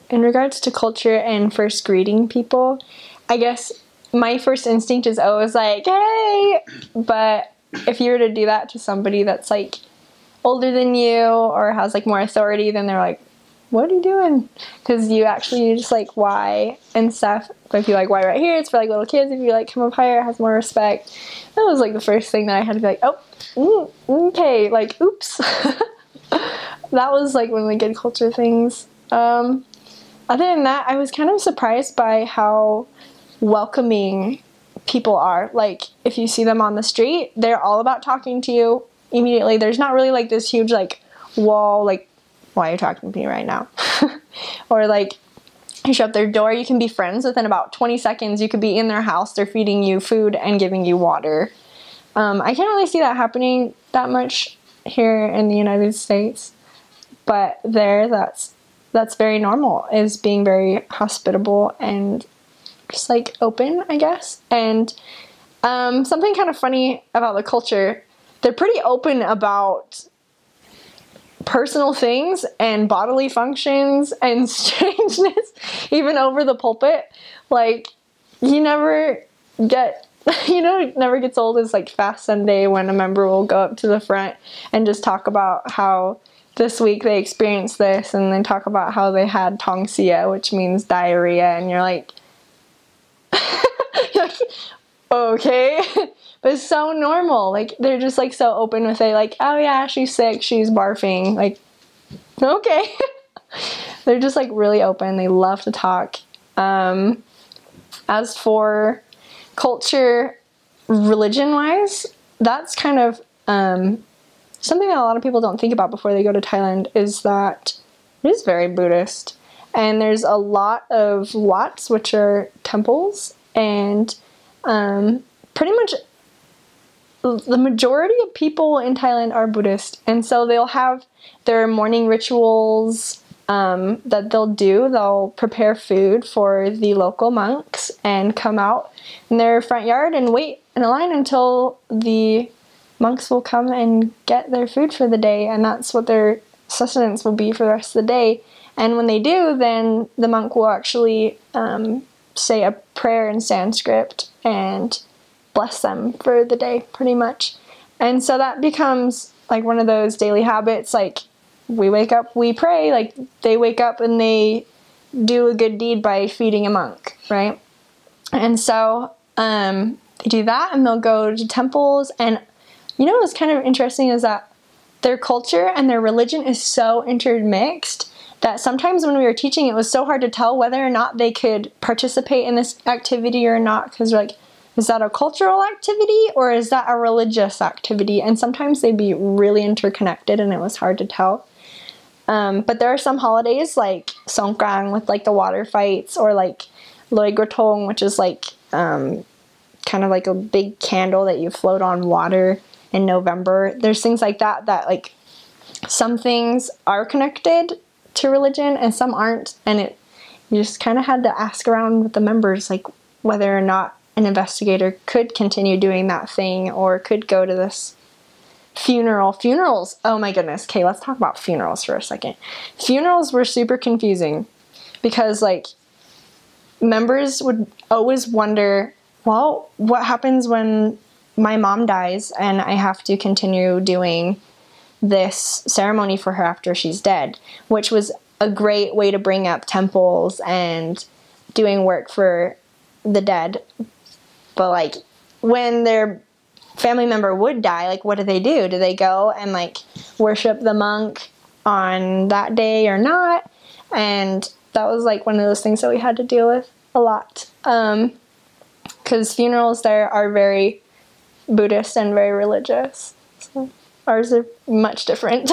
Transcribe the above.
in regards to culture and first greeting people, I guess my first instinct is always like, hey, but if you were to do that to somebody that's like older than you or has like more authority, then they're like, what are you doing? Because you actually just like why and stuff. But if you like why right here, it's for like little kids. If you like come up higher, it has more respect. That was like the first thing that I had to be like, oh, okay, like oops. That was like one of the good culture things. Other than that, I was kind of surprised by how welcoming people are. Like if you see them on the street, they're all about talking to you immediately. There's not really like this huge like wall, like why are you talking to me right now? Or like you show up their door, you can be friends within about 20 seconds. You could be in their house, they're feeding you food and giving you water. I can't really see that happening that much here in the United States, but there that's very normal, is being very hospitable and just like open, I guess. And something kind of funny about the culture, they're pretty open about personal things and bodily functions and strangeness, even over the pulpit. Like you never get, it never gets old as like Fast Sunday when a member will go up to the front and just talk about how this week they experienced this, and then talk about how they had tongsia, which means diarrhea, and you're like okay. But it's so normal. Like they're just like so open with it, like, oh yeah, she's sick, she's barfing, like okay. They're just like really open. They love to talk. As for culture, religion wise, that's kind of something that a lot of people don't think about before they go to Thailand, is that it is very Buddhist, and there's a lot of wats, which are temples, and pretty much the majority of people in Thailand are Buddhist, and so they'll have their morning rituals that they'll do. They'll prepare food for the local monks and come out in their front yard and wait in a line until the monks will come and get their food for the day, and that's what their sustenance will be for the rest of the day. And when they do, then the monk will actually say a prayer in Sanskrit and bless them for the day, pretty much. And so that becomes like one of those daily habits. Like we wake up, we pray. Like they wake up and they do a good deed by feeding a monk, right? And so they do that, and they'll go to temples. And what's kind of interesting is that their culture and their religion is so intermixed that sometimes when we were teaching, it was so hard to tell whether or not they could participate in this activity or not, because we're like, is that a cultural activity or is that a religious activity? And sometimes they'd be really interconnected, and it was hard to tell. But there are some holidays like Songkran with like the water fights, or like Loi Gratong, which is like kind of like a big candle that you float on water in November. There's things like that like some things are connected to religion and some aren't, and you just kind of had to ask around with the members like whether or not an investigator could continue doing that thing or could go to this funeral. Funerals, oh my goodness. Okay, let's talk about funerals for a second. Funerals were super confusing because like members would always wonder, well, what happens when my mom dies and I have to continue doing this ceremony for her after she's dead, which was a great way to bring up temples and doing work for the dead. But like when their family member would die, like what do? Do they go and like worship the monk on that day or not? And that was like one of those things that we had to deal with a lot. Because funerals there are very Buddhist and very religious. So ours are much different.